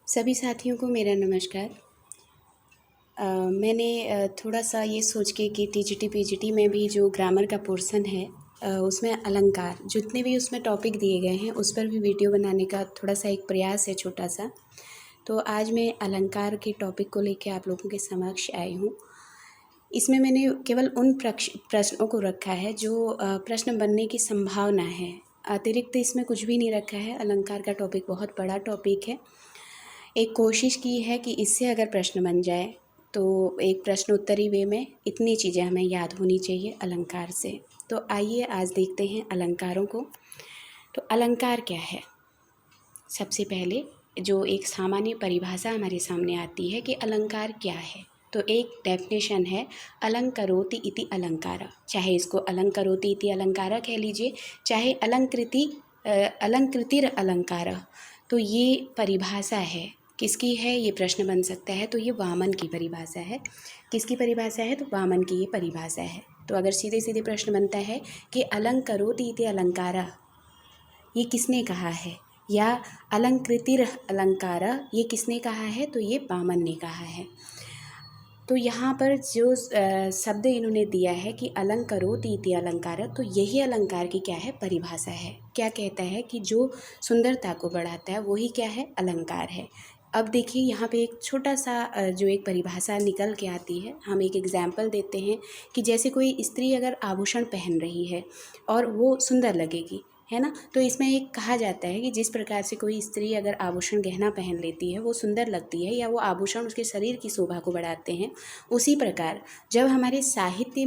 सभी साथियों को मेरा नमस्कार। मैंने थोड़ा सा ये सोच के कि टीजीटी पीजीटी में भी जो ग्रामर का पोर्शन है उसमें अलंकार जितने भी उसमें टॉपिक दिए गए हैं उस पर भी वीडियो बनाने का थोड़ा सा एक प्रयास है छोटा सा। तो आज मैं अलंकार के टॉपिक को लेकर आप लोगों के समक्ष आई हूँ। इसमें मैंने केवल उन प्रश्नों को रखा है जो प्रश्न बनने की संभावना है, अतिरिक्त इसमें कुछ भी नहीं रखा है। अलंकार का टॉपिक बहुत बड़ा टॉपिक है। एक कोशिश की है कि इससे अगर प्रश्न बन जाए तो एक प्रश्न उत्तरी वे में इतनी चीज़ें हमें याद होनी चाहिए अलंकार से। तो आइए आज देखते हैं अलंकारों को। तो अलंकार क्या है? सबसे पहले जो एक सामान्य परिभाषा हमारे सामने आती है कि अलंकार क्या है, तो एक डेफिनेशन है अलंकरोति इति अलंकार। चाहे इसको अलंकरोति इति अलंकार कह लीजिए, चाहे अलंकृतिर अलंकार। तो ये परिभाषा है, किसकी है ये प्रश्न बन सकता है। तो ये वामन की परिभाषा है। किसकी परिभाषा है? तो वामन की ये परिभाषा है। तो अगर सीधे सीधे प्रश्न बनता है कि अलंकरोति इति अलंकार ये किसने कहा है, या अलंकृतिर अलंकार ये किसने कहा है, तो ये वामन ने कहा है। तो यहाँ पर जो शब्द इन्होंने दिया है कि अलंकरोति इति अलंकार, तो यही अलंकार की क्या है? परिभाषा है। क्या कहता है कि जो सुंदरता को बढ़ाता है वही क्या है? अलंकार है। अब देखिए यहाँ पे एक छोटा सा जो एक परिभाषा निकल के आती है, हम एक एग्जाम्पल देते हैं कि जैसे कोई स्त्री अगर आभूषण पहन रही है और वो सुंदर लगेगी, है ना। तो इसमें एक कहा जाता है कि जिस प्रकार से कोई स्त्री अगर आभूषण गहना पहन लेती है वो सुंदर लगती है, या वो आभूषण उसके शरीर की शोभा को बढ़ाते हैं, उसी प्रकार जब हमारे साहित्य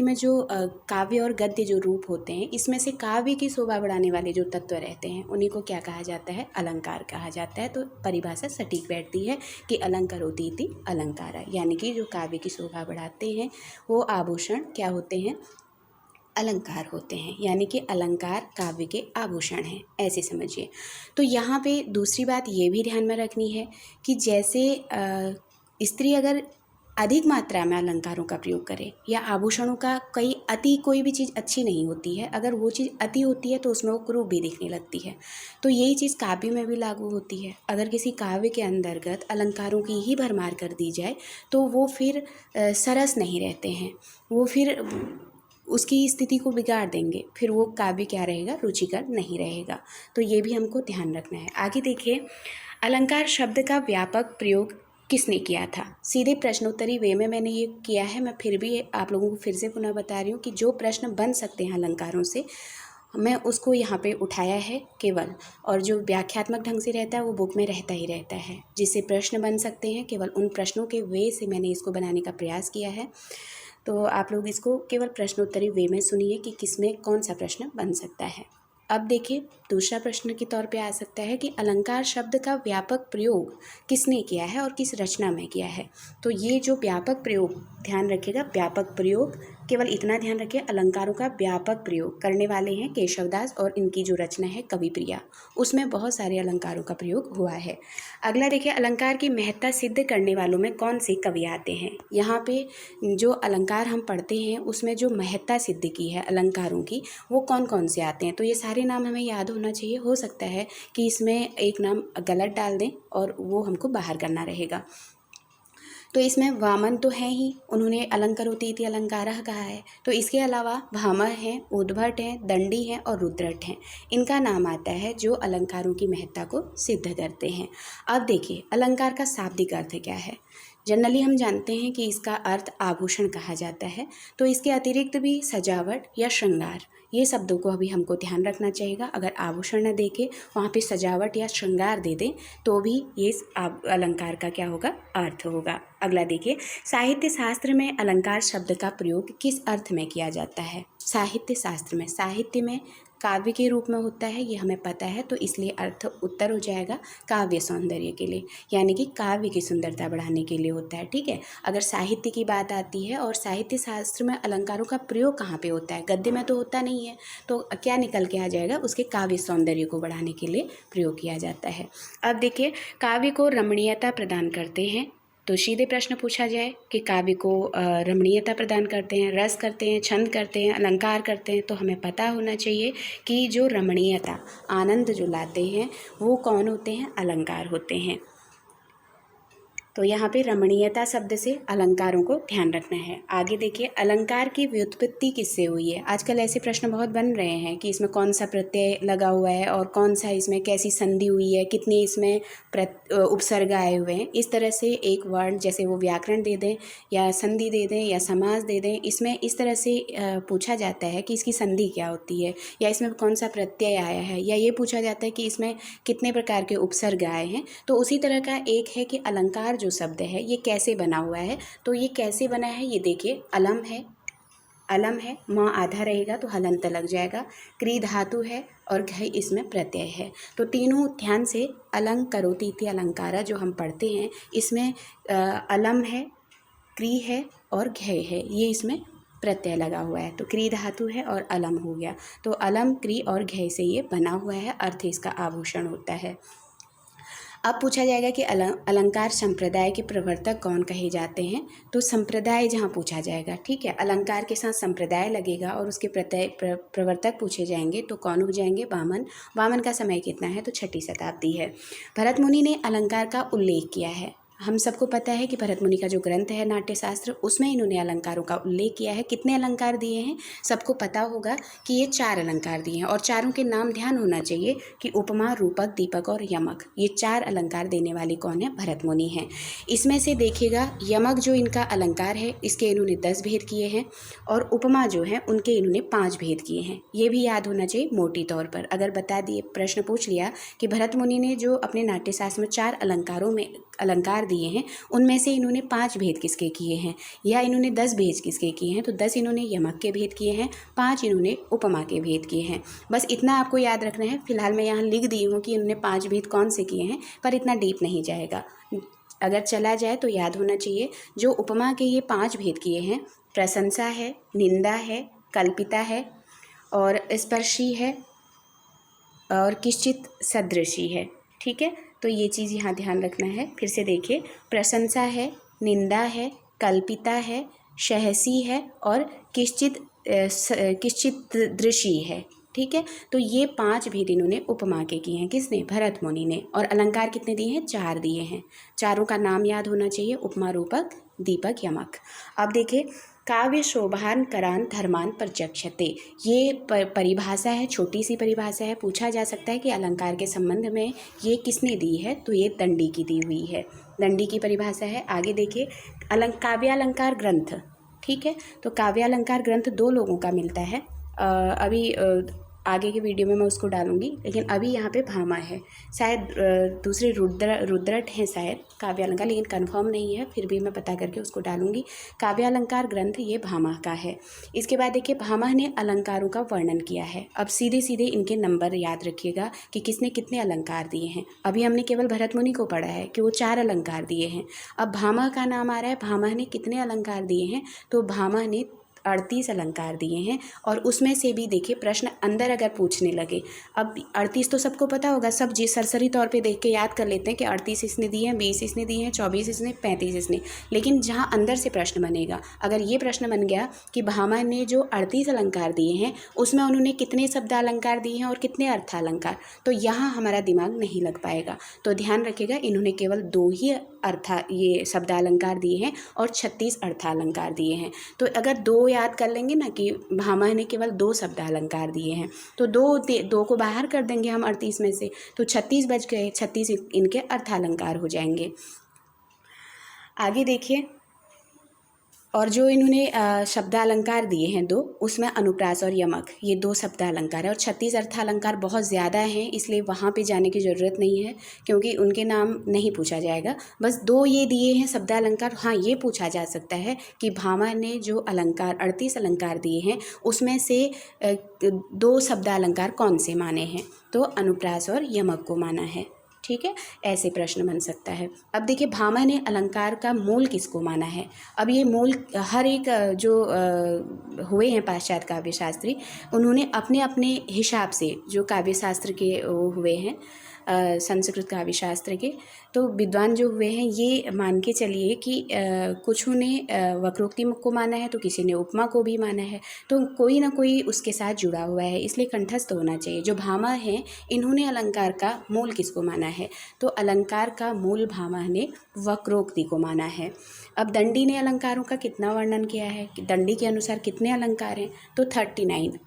में जो काव्य और गद्य जो रूप होते हैं, इसमें से काव्य की शोभा बढ़ाने वाले जो तत्व रहते हैं उन्हीं को क्या कहा जाता है? अलंकार कहा जाता है। तो परिभाषा सटीक बैठती है कि अलंकरोति इति अलंकार, यानी कि जो काव्य की शोभा बढ़ाते हैं वो आभूषण क्या होते हैं? अलंकार होते हैं, यानी कि अलंकार काव्य के आभूषण हैं, ऐसे समझिए। तो यहाँ पे दूसरी बात ये भी ध्यान में रखनी है कि जैसे स्त्री अगर अधिक मात्रा में अलंकारों का प्रयोग करे या आभूषणों का, कोई भी चीज़ अच्छी नहीं होती है, अगर वो चीज़ अति होती है तो उसमें वो कुरूप भी दिखने लगती है। तो यही चीज़ काव्य में भी लागू होती है। अगर किसी काव्य के अंतर्गत अलंकारों की ही भरमार कर दी जाए तो वो फिर सरस नहीं रहते हैं, वो फिर उसकी स्थिति को बिगाड़ देंगे, फिर वो काव्य क्या रहेगा? रुचिकर नहीं रहेगा। तो ये भी हमको ध्यान रखना है। आगे देखिए, अलंकार शब्द का व्यापक प्रयोग किसने किया था? सीधे प्रश्नोत्तरी वे में मैंने ये किया है। मैं फिर भी आप लोगों को फिर से पुनः बता रही हूँ कि जो प्रश्न बन सकते हैं अलंकारों से, मैं उसको यहाँ पे उठाया है केवल, और जो व्याख्यात्मक ढंग से रहता है वो बुक में रहता ही रहता है। जिससे प्रश्न बन सकते हैं, केवल उन प्रश्नों के वे से मैंने इसको बनाने का प्रयास किया है। तो आप लोग इसको केवल प्रश्नोत्तरी वे में सुनिए कि किसमें कौन सा प्रश्न बन सकता है। अब देखिए, दूसरा प्रश्न के तौर पे आ सकता है कि अलंकार शब्द का व्यापक प्रयोग किसने किया है और किस रचना में किया है। तो ये जो व्यापक प्रयोग, ध्यान रखिएगा, व्यापक प्रयोग, केवल इतना ध्यान रखिए, अलंकारों का व्यापक प्रयोग करने वाले हैं केशवदास, और इनकी जो रचना है कविप्रिया, उसमें बहुत सारे अलंकारों का प्रयोग हुआ है। अगला देखिए, अलंकार की महत्ता सिद्ध करने वालों में कौन से कवि आते हैं। यहाँ पे जो अलंकार हम पढ़ते हैं उसमें जो महत्ता सिद्ध की है अलंकारों की, वो कौन कौन से आते हैं। तो ये सारे नाम हमें याद होना चाहिए। हो सकता है कि इसमें एक नाम गलत डाल दें और वो हमको बाहर करना रहेगा। तो इसमें वामन तो है ही, उन्होंने अलंकरोति इति अलंकारः कहा है। तो इसके अलावा भामह हैं, उद्भट हैं, दंडी हैं और रुद्रट हैं। इनका नाम आता है जो अलंकारों की महत्ता को सिद्ध करते हैं। अब देखिए, अलंकार का शाब्दिक अर्थ क्या है। जनरली हम जानते हैं कि इसका अर्थ आभूषण कहा जाता है। तो इसके अतिरिक्त भी सजावट या श्रृंगार, ये शब्दों को अभी हमको ध्यान रखना चाहिएगा। अगर आभूषण न देखे, वहाँ पे सजावट या श्रृंगार दे दें, तो भी ये अलंकार का क्या होगा? अर्थ होगा। अगला देखिए, साहित्य शास्त्र में अलंकार शब्द का प्रयोग किस अर्थ में किया जाता है। साहित्य शास्त्र में, साहित्य में काव्य के रूप में होता है, ये हमें पता है। तो इसलिए अर्थ उत्तर हो जाएगा काव्य सौंदर्य के लिए, यानी कि काव्य की सुंदरता बढ़ाने के लिए होता है। ठीक है, अगर साहित्य की बात आती है और साहित्य शास्त्र में अलंकारों का प्रयोग कहाँ पे होता है? गद्य में तो होता नहीं है। तो क्या निकल के आ जाएगा? उसके काव्य सौंदर्य को बढ़ाने के लिए प्रयोग किया जाता है। अब देखिए, काव्य को रमणीयता प्रदान करते हैं तो सीधे प्रश्न पूछा जाए कि काव्य को रमणीयता प्रदान करते हैं, रस करते हैं, छंद करते हैं, अलंकार करते हैं, तो हमें पता होना चाहिए कि जो रमणीयता, आनंद जो लाते हैं वो कौन होते हैं? अलंकार होते हैं। तो यहाँ पे रमणीयता शब्द से अलंकारों को ध्यान रखना है। आगे देखिए, अलंकार की व्युत्पत्ति किससे हुई है? आजकल ऐसे प्रश्न बहुत बन रहे हैं कि इसमें कौन सा प्रत्यय लगा हुआ है और कौन सा इसमें कैसी संधि हुई है, कितने इसमें उपसर्ग आए हुए हैं। इस तरह से एक वर्ड जैसे वो व्याकरण दे दें या संधि दे दें या समास दे दें, इसमें इस तरह से पूछा जाता है कि इसकी संधि क्या होती है या इसमें कौन सा प्रत्यय आया है, या ये पूछा जाता है कि इसमें कितने प्रकार के उपसर्ग आए हैं। तो उसी तरह का एक है कि अलंकार जो शब्द है ये कैसे बना हुआ है। तो ये कैसे बना है ये देखिए, अलम है, म आधा रहेगा तो हलंत लग जाएगा, क्री धातु है और घ इसमें प्रत्यय है। तो तीनों ध्यान से, अलंग करोति इति अलंकारा जो हम पढ़ते हैं इसमें अलम है, क्री है और घ है, ये इसमें प्रत्यय लगा हुआ है। तो क्री धातु है और अलम हो गया। तो अलम, क्री और घ से ये बना हुआ है, अर्थ इसका आभूषण होता है। अब पूछा जाएगा कि अलंकार संप्रदाय के प्रवर्तक कौन कहे जाते हैं। तो संप्रदाय जहाँ पूछा जाएगा, ठीक है, अलंकार के साथ संप्रदाय लगेगा और उसके प्रवर्तक पूछे जाएंगे तो कौन हो जाएंगे? वामन। वामन का समय कितना है? तो 6ठी शताब्दी है। भरत मुनि ने अलंकार का उल्लेख किया है। हम सबको पता है कि भरत मुनि का जो ग्रंथ है नाट्यशास्त्र, उसमें इन्होंने अलंकारों का उल्लेख किया है। कितने अलंकार दिए हैं? सबको पता होगा कि ये 4 अलंकार दिए हैं और चारों के नाम ध्यान होना चाहिए कि उपमा, रूपक, दीपक और यमक, ये 4 अलंकार देने वाले कौन है? भरत मुनि हैं। इसमें से देखिएगा, यमक जो इनका अलंकार है इसके इन्होंने 10 भेद किए हैं और उपमा जो है उनके इन्होंने 5 भेद किए हैं। ये भी याद होना चाहिए मोटी तौर पर। अगर बता दिए, प्रश्न पूछ लिया कि भरत मुनि ने जो अपने नाट्यशास्त्र में 4 अलंकारों में अलंकार दिए हैं उनमें से इन्होंने 5 भेद किसके किए हैं, या इन्होंने 10 भेद किसके किए हैं? तो 10 इन्होंने यमक के भेद किए हैं, 5 इन्होंने उपमा के भेद किए हैं। बस इतना आपको याद रखना है। फिलहाल मैं यहाँ लिख दी हूँ कि इन्होंने 5 भेद कौन से किए हैं, पर इतना डीप नहीं जाएगा। अगर चला जाए तो याद होना चाहिए, जो उपमा के ये 5 भेद किए हैं, प्रशंसा है, निंदा है, कल्पिता है और स्पर्शी है और किश्चित सदृशी है। ठीक है, तो ये चीज़ यहाँ ध्यान रखना है। फिर से देखिए, प्रशंसा है, निंदा है, कल्पिता है, सहसी है और किश्चित दृशी है। ठीक है, तो ये 5 भेद इन्होंने उपमा के किए हैं। किसने? भरत मुनि ने। और अलंकार कितने दिए हैं? 4 दिए हैं। चारों का नाम याद होना चाहिए, उपमा, रूपक, दीपक, यमक। अब देखिए, काव्य शोभान करान धर्मान प्रचक्षते, ये परिभाषा है, छोटी सी परिभाषा है। पूछा जा सकता है कि अलंकार के संबंध में ये किसने दी है, तो ये दंडी की दी हुई है। दंडी की परिभाषा है। आगे देखिए, काव्यालंकार ग्रंथ, ठीक है, तो काव्यालंकार ग्रंथ 2 लोगों का मिलता है। अभी आगे के वीडियो में मैं उसको डालूंगी, लेकिन अभी यहाँ पे भामा है, शायद दूसरे रुद्रट हैं शायद काव्यालंकार, लेकिन कंफर्म नहीं है, फिर भी मैं पता करके उसको डालूंगी। काव्यालंकार ग्रंथ ये भामा का है। इसके बाद देखिए, भामा ने अलंकारों का वर्णन किया है। अब सीधे सीधे इनके नंबर याद रखिएगा कि किसने कितने अलंकार दिए हैं। अभी हमने केवल भरत मुनि को पढ़ा है कि वो 4 अलंकार दिए हैं। अब भामा का नाम आ रहा है, भामा ने कितने अलंकार दिए हैं, तो भामा ने 38 अलंकार दिए हैं। और उसमें से भी देखिए, प्रश्न अंदर अगर पूछने लगे, अब 38 तो सबको पता होगा, सब जी सरसरी तौर पे देख के याद कर लेते हैं कि 38 इसने दिए हैं, 20 इसने दिए हैं, 24 इसने, 35 इसने। लेकिन जहाँ अंदर से प्रश्न बनेगा, अगर ये प्रश्न बन गया कि भामा ने जो 38 अलंकार दिए हैं उसमें उन्होंने कितने शब्दालंकार दिए हैं और कितने अर्थालंकार, तो यहाँ हमारा दिमाग नहीं लग पाएगा। तो ध्यान रखिएगा, इन्होंने केवल 2 ही ये शब्दालंकार दिए हैं और 36 अर्थालंकार दिए हैं। तो अगर 2 याद कर लेंगे ना कि भामा ने केवल 2 शब्दालंकार दिए हैं, तो 2 को बाहर कर देंगे हम 38 में से, तो 36 बच गए, 36 इनके अर्थालंकार हो जाएंगे। आगे देखिए, और जो इन्होंने शब्दालंकार दिए हैं 2, उसमें अनुप्रास और यमक, ये 2 शब्दालंकार है। और 36 अर्थालंकार बहुत ज़्यादा हैं, इसलिए वहाँ पे जाने की ज़रूरत नहीं है, क्योंकि उनके नाम नहीं पूछा जाएगा। बस 2 ये दिए हैं शब्दालंकार। हाँ, ये पूछा जा सकता है कि भामा ने जो अलंकार 38 अलंकार दिए हैं उसमें से 2 शब्दालंकार कौन से माने हैं, तो अनुप्रास और यमक को माना है। ठीक है, ऐसे प्रश्न बन सकता है। अब देखिए, भामा ने अलंकार का मूल किसको माना है। अब ये मूल हर एक जो हुए हैं पाश्चात्य काव्यशास्त्री, उन्होंने अपने अपने हिसाब से जो काव्यशास्त्र के हुए हैं संस्कृत काव्य शास्त्र के। तो विद्वान जो हुए हैं ये मान के चलिए कि कुछ ने वक्रोक्ति को माना है तो किसी ने उपमा को भी माना है, तो कोई ना कोई उसके साथ जुड़ा हुआ है, इसलिए कंठस्थ होना चाहिए। जो भामा हैं इन्होंने अलंकार का मूल किसको माना है, तो अलंकार का मूल भामा ने वक्रोक्ति को माना है। अब दंडी ने अलंकारों का कितना वर्णन किया है, कि दंडी के अनुसार कितने अलंकार हैं, तो 39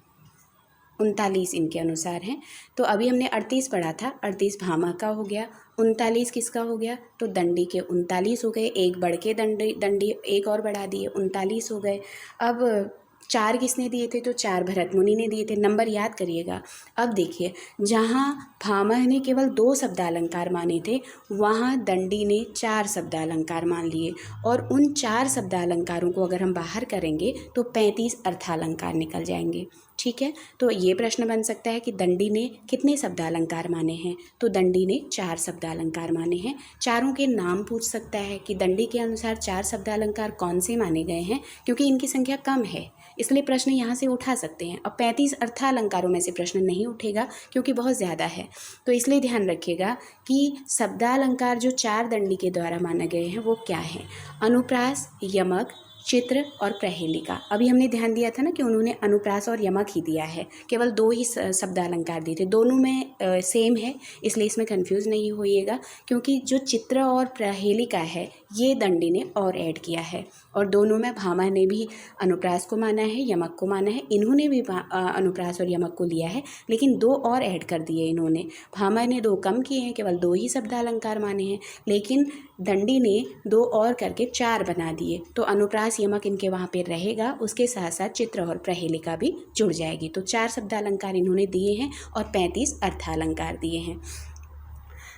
39 इनके अनुसार हैं। तो अभी हमने 38 पढ़ा था, 38 भामा का हो गया, 39 किसका हो गया, तो दंडी के 39 हो गए, एक बढ़ के दंडी एक और बढ़ा दिए, 39 हो गए। अब 4 किसने दिए थे, तो 4 भरत मुनि ने दिए थे। नंबर याद करिएगा। अब देखिए, जहाँ भामा ने केवल 2 शब्दालंकार माने थे, वहाँ दंडी ने 4 शब्दालंकार मान लिए, और उन 4 शब्दालंकारों को अगर हम बाहर करेंगे तो 35 अर्थालंकार निकल जाएंगे। ठीक है, तो ये प्रश्न बन सकता है कि दंडी ने कितने शब्दालंकार माने हैं, तो दंडी ने 4 शब्दालंकार माने हैं। चारों के नाम पूछ सकता है कि दंडी के अनुसार 4 शब्दालंकार कौन से माने गए हैं, क्योंकि इनकी संख्या कम है, इसलिए प्रश्न यहाँ से उठा सकते हैं। अब 35 अर्थालंकारों में से प्रश्न नहीं उठेगा क्योंकि बहुत ज़्यादा है, तो इसलिए ध्यान रखिएगा कि शब्दालंकार जो 4 दंडी के द्वारा माने गए हैं वो क्या है, अनुप्रास, यमक, चित्र और प्रहेलिका। अभी हमने ध्यान दिया था ना कि उन्होंने अनुप्रास और यमक ही दिया है, केवल 2 ही शब्दालंकार दिए थे, दोनों में सेम है, इसलिए इसमें कंफ्यूज नहीं होइएगा। क्योंकि जो चित्र और प्रहेलिका है ये दंडी ने और ऐड किया है, और दोनों में भामा ने भी अनुप्रास को माना है, यमक को माना है, इन्होंने भी अनुप्रास और यमक को लिया है, लेकिन 2 और ऐड कर दिए इन्होंने। भामा ने 2 कम किए हैं, केवल 2 ही शब्दालंकार माने हैं, लेकिन दंडी ने 2 और करके 4 बना दिए। तो अनुप्रास यमक इनके वहाँ पे रहेगा, उसके साथ साथ चित्र और प्रहेलिका भी जुड़ जाएगी। तो 4 शब्दालंकार इन्होंने दिए हैं और 35 अर्थालंकार दिए हैं।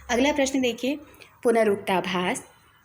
अगला प्रश्न देखिए, पुनरुक्ताभास,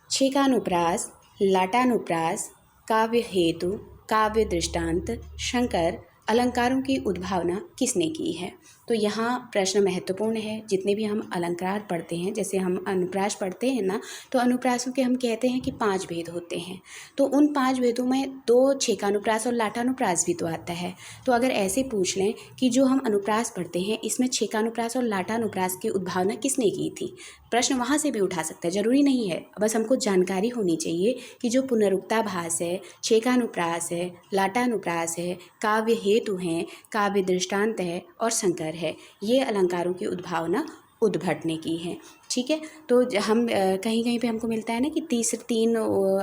छेकानुप्रास, लाटानुप्रास, काव्य हेतु, काव्य दृष्टांत, शंकर, अलंकारों की उद्भावना किसने की है। तो यहाँ प्रश्न महत्वपूर्ण है। जितने भी हम अलंकार पढ़ते हैं, जैसे हम अनुप्रास पढ़ते हैं ना, तो अनुप्रासों के हम कहते हैं कि 5 भेद होते हैं, तो उन 5 भेदों में 2 छेकानुप्रास और लाटानुप्रास भी तो आता है। तो अगर ऐसे पूछ लें कि जो हम अनुप्रास पढ़ते हैं इसमें छेकानुप्रास और लाटानुप्रास की उद्भावना किसने की थी, प्रश्न वहाँ से भी उठा सकता है, ज़रूरी नहीं है, बस हमको जानकारी होनी चाहिए कि जो पुनरुक्ताभास है, छेकानुप्रास है, लाटानुप्रास है, काव्य हेतु हैं, काव्य दृष्टांत है और शंकर है, ये अलंकारों की उद्भावना उद्भट ने की है। ठीक है, तो हम कहीं कहीं पे हमको मिलता है ना कि 3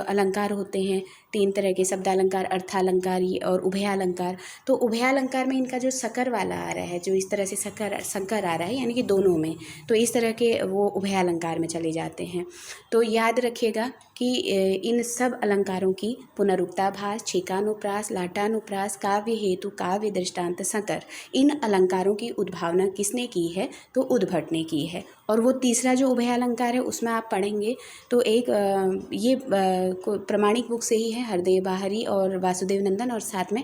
अलंकार होते हैं, 3 तरह के शब्दालंकार, अर्थालंकार और उभयालंकार। तो उभयालंकार में इनका जो सकर वाला आ रहा है, जो इस तरह से संकर आ रहा है, यानी कि दोनों में, तो इस तरह के वो उभयालंकार में चले जाते हैं। तो याद रखिएगा कि इन सब अलंकारों की पुनरुक्ताभास, छेकानुप्रास, लाटानुप्रास, काव्य हेतु, काव्य दृष्टांत, संकर, इन अलंकारों की उद्भावना किसने की है, तो उद्भट ने की है। और वो तीसरा जो उभयालंकार है उसमें आप पढ़ेंगे तो एक ये प्रमाणिक बुक से ही है, हरदेव बाहरी और वासुदेव नंदन, और साथ में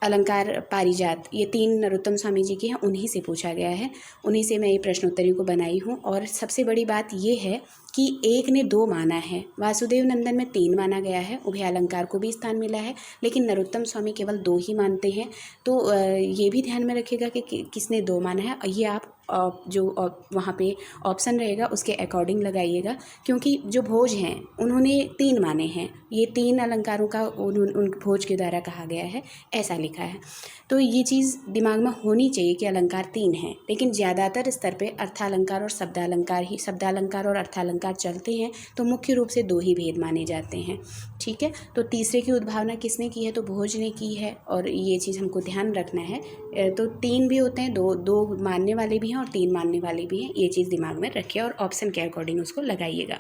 अलंकार पारिजात, ये 3 नरोत्तम स्वामी जी के हैं, उन्हीं से पूछा गया है, उन्हीं से मैं ये प्रश्नोत्तरी को बनाई हूँ। और सबसे बड़ी बात ये है कि एक ने 2 माना है, वासुदेव नंदन में 3 माना गया है, उभयालंकार को भी स्थान मिला है, लेकिन नरोत्तम स्वामी केवल 2 ही मानते हैं। तो ये भी ध्यान में रखिएगा कि किसने 2 माना है, और ये आप जो वहाँ पे ऑप्शन रहेगा उसके अकॉर्डिंग लगाइएगा, क्योंकि जो भोज हैं उन्होंने 3 माने हैं, ये 3 अलंकारों का उन भोज के द्वारा कहा गया है, ऐसा लिखा है। तो ये चीज़ दिमाग में होनी चाहिए कि अलंकार 3 हैं, लेकिन ज़्यादातर स्तर पे अर्थालंकार और शब्दालंकार और अर्थालंकार चलते हैं, तो मुख्य रूप से 2 ही भेद माने जाते हैं। ठीक है, तो तीसरे की उद्भावना किसने की है, तो भोज ने की है, और ये चीज़ हमको ध्यान रखना है। तो 3 भी होते हैं, 2 मानने वाले भी हैं और 3 मानने वाले भी हैं, ये चीज़ दिमाग में रखिए और ऑप्शन के अकॉर्डिंग उसको लगाइएगा।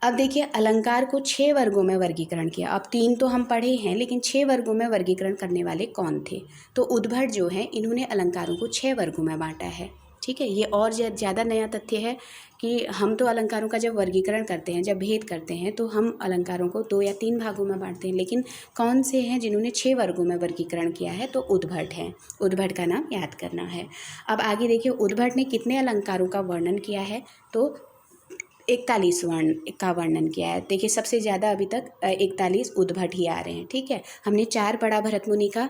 अब देखिए, अलंकार को 6 वर्गों में वर्गीकरण किया। अब 3 तो हम पढ़े हैं, लेकिन 6 वर्गों में वर्गीकरण करने वाले कौन थे, तो उद्भट जो है इन्होंने अलंकारों को 6 वर्गों में बांटा है। ठीक है, ये और ज़्यादा नया तथ्य है कि हम तो अलंकारों का जब वर्गीकरण करते हैं, जब भेद करते हैं, तो हम अलंकारों को 2 या 3 भागों में बांटते हैं, लेकिन कौन से हैं जिन्होंने 6 वर्गों में वर्गीकरण किया है, तो उद्भट है। उद्भट का नाम याद करना है। अब आगे देखिए, उद्भट ने कितने अलंकारों का वर्णन किया है, तो 41 वर्ण का वर्णन किया है। देखिए, सबसे ज़्यादा अभी तक 41 उद्भट ही आ रहे हैं। ठीक है, हमने 4 पढ़ा भरत मुनि का,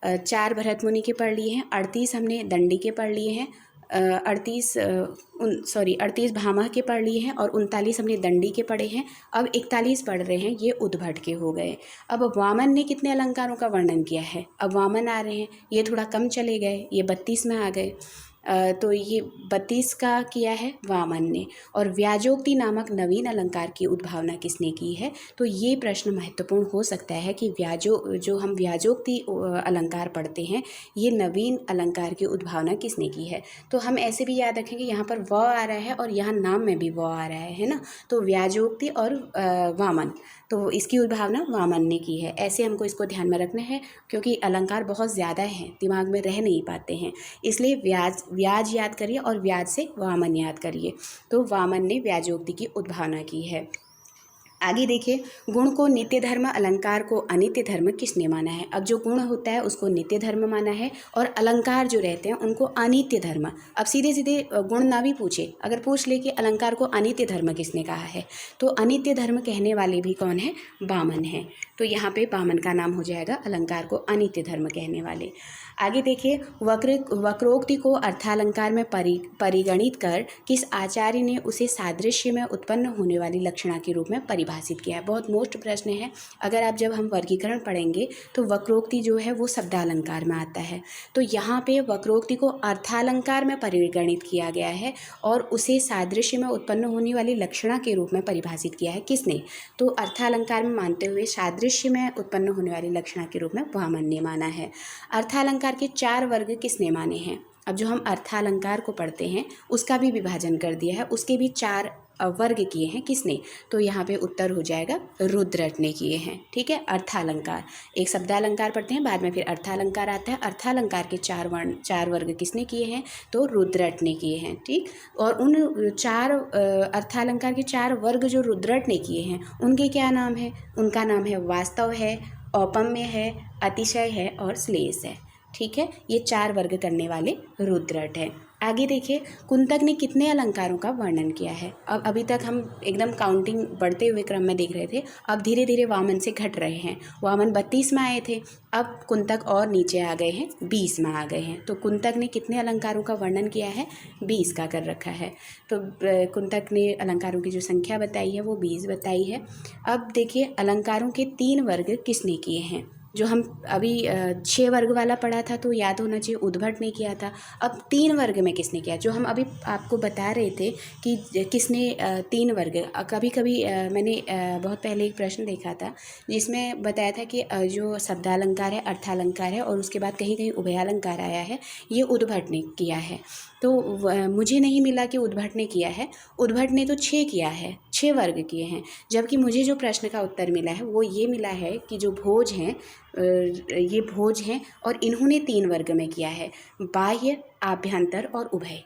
4 भरत मुनि के पढ़ लिए हैं, 38 हमने दंडी के पढ़ लिए हैं, 38 38 भामह के पढ़ लिए हैं और 39 हमने दंडी के पढ़े हैं। अब 41 पढ़ रहे हैं, ये उद्भट के हो गए। अब वामन ने कितने अलंकारों का वर्णन किया है? अब वामन आ रहे हैं, ये थोड़ा कम चले गए, ये 32 में आ गए। तो ये 32 का किया है वामन ने। और व्याजोक्ति नामक नवीन अलंकार की उद्भावना किसने की है? तो ये प्रश्न महत्वपूर्ण हो सकता है कि जो हम व्याजोक्ति अलंकार पढ़ते हैं, ये नवीन अलंकार की उद्भावना किसने की है? तो हम ऐसे भी याद रखेंगे, यहाँ पर व आ रहा है और यहाँ नाम में भी व आ रहा है ना। तो व्याजोक्ति और वामन, तो इसकी उद्भावना वामन ने की है। ऐसे हमको इसको ध्यान में रखना है, क्योंकि अलंकार बहुत ज़्यादा हैं, दिमाग में रह नहीं पाते हैं। इसलिए व्याज याद करिए और व्याज से वामन याद करिए। तो वामन ने व्याजोक्ति की उद्भावना की है। आगे देखिए, गुण को नित्य धर्म, अलंकार को अनित्य धर्म किसने माना है? अब जो गुण होता है उसको नित्य धर्म माना है और अलंकार जो रहते हैं उनको अनित्य धर्म। अब सीधे सीधे गुण ना भी पूछे, अगर पूछ ले कि अलंकार को अनित्य धर्म किसने कहा है, तो अनित्य धर्म कहने वाले भी कौन है? वामन है। तो यहाँ पे वामन का नाम हो जाएगा अलंकार को अनित्य धर्म कहने वाले। आगे देखिए, वक्रोक्ति को अर्थालंकार में परिगणित कर किस आचार्य ने उसे सादृश्य में उत्पन्न होने वाली लक्षणा के रूप में परिभाषित किया है? बहुत मोस्ट प्रश्न है। अगर आप जब हम वर्गीकरण पढ़ेंगे तो वक्रोक्ति जो है वो शब्दालंकार में आता है। तो यहाँ पे वक्रोक्ति को अर्थालंकार में परिगणित किया गया है और उसे सादृश्य में उत्पन्न होने वाली लक्षणा के रूप में परिभाषित किया है। किसने? तो अर्थालंकार में मानते हुए सादृश्य में उत्पन्न होने वाली लक्षणा के रूप में वामन ने माना है। अर्थालंकार के 4 वर्ग किसने माने हैं? अब जो हम अर्थालंकार को पढ़ते हैं उसका भी विभाजन कर दिया है, उसके भी 4 वर्ग किए हैं। किसने? तो यहाँ पे उत्तर हो जाएगा रुद्रट ने किए हैं। ठीक है, अर्थालंकार, एक शब्दालंकार पढ़ते हैं, बाद में फिर अर्थालंकार आता है। अर्थालंकार के 4 वर्ग किसने किए हैं? तो रुद्रट ने किए हैं। ठीक, और उन 4 अर्थालंकार के 4 वर्ग जो रुद्रट ने किए हैं उनके क्या नाम है? उनका नाम है वास्तव है, औपम्य है, अतिशय है और श्लेष है। ठीक है, ये 4 वर्ग करने वाले रुद्रट है। आगे देखिए, कुंतक ने कितने अलंकारों का वर्णन किया है? अब अभी तक हम एकदम काउंटिंग बढ़ते हुए क्रम में देख रहे थे, अब धीरे धीरे वामन से घट रहे हैं। वामन 32 में आए थे, अब कुंतक और नीचे आ गए हैं, 20 में आ गए हैं। तो कुंतक ने कितने अलंकारों का वर्णन किया है? 20 का कर रखा है। तो कुंतक ने अलंकारों की जो संख्या बताई है वो 20 बताई है। अब देखिए, अलंकारों के 3 वर्ग किसने किए हैं? जो हम अभी 6 वर्ग वाला पढ़ा था तो याद होना चाहिए, उद्भट ने किया था। अब 3 वर्ग में किसने किया? जो हम अभी आपको बता रहे थे कि किसने 3 वर्ग, कभी कभी मैंने बहुत पहले एक प्रश्न देखा था जिसमें बताया था कि जो शब्दालंकार है, अर्थालंकार है और उसके बाद कहीं कहीं उभयालंकार आया है, ये उद्भट ने किया है। तो मुझे नहीं मिला कि उद्भट ने किया है। उद्भट ने तो 6 किया है, 6 वर्ग किए हैं। जबकि मुझे जो प्रश्न का उत्तर मिला है वो ये मिला है कि जो भोज हैं, ये भोज हैं और इन्होंने 3 वर्ग में किया है, बाह्य, आभ्यंतर और उभय।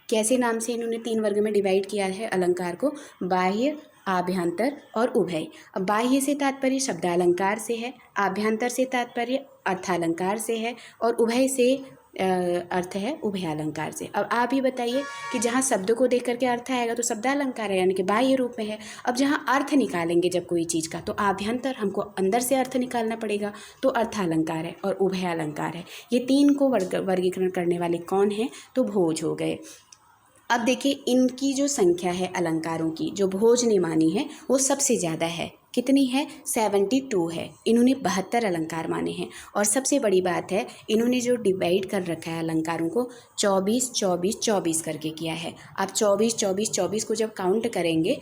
कैसे नाम से इन्होंने 3 वर्ग में डिवाइड किया है अलंकार को? बाह्य, आभ्यंतर और उभय। अब बाह्य से तात्पर्य शब्दालंकार से है, आभ्यंतर से तात्पर्य अर्थालंकार से है और उभय से अर्थ है उभयालंकार से। अब आप ही बताइए कि जहाँ शब्द को देख करके अर्थ आएगा तो शब्दालंकार है, यानी कि बाह्य रूप में है। अब जहाँ अर्थ निकालेंगे जब कोई चीज़ का, तो आभ्यंतर, हमको अंदर से अर्थ निकालना पड़ेगा, तो अर्थालंकार है और उभयालंकार है। ये 3 को वर्गीकरण करने वाले कौन हैं? तो भोज हो गए। अब देखिए, इनकी जो संख्या है अलंकारों की, जो भोज ने मानी है वो सबसे ज़्यादा है। कितनी है? 72 है। इन्होंने 72 अलंकार माने हैं। और सबसे बड़ी बात है, इन्होंने जो डिवाइड कर रखा है अलंकारों को 24, 24, 24 करके किया है। आप 24, 24, 24 को जब काउंट करेंगे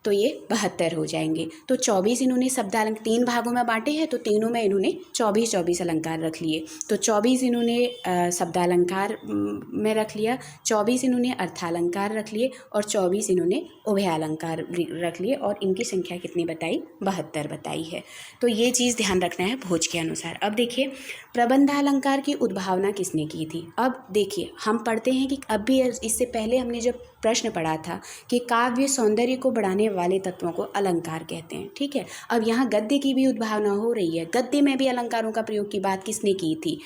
तो ये 72 हो जाएंगे। तो 24 इन्होंने शब्दालंकार 3 भागों में बांटे हैं, तो तीनों में इन्होंने 24, 24 अलंकार रख लिए। तो 24 इन्होंने शब्दालंकार में रख लिया, 24 इन्होंने अर्थालंकार रख लिए और 24 इन्होंने उभयालंकार रख लिए। और इनकी संख्या कितनी बताई? 72 बताई है। तो ये चीज़ ध्यान रखना है भोज के अनुसार। अब देखिए, प्रबंधालंकार की उद्भावना किसने की थी? अब देखिए, हम पढ़ते हैं कि अभी इससे पहले हमने जब प्रश्न पढ़ा था कि काव्य सौंदर्य को बढ़ाने वाले तत्वों को अलंकार कहते हैं। ठीक है, अब यहाँ गद्य की भी उद्भावना हो रही है। गद्य में भी अलंकारों का प्रयोग की बात किसने की थी?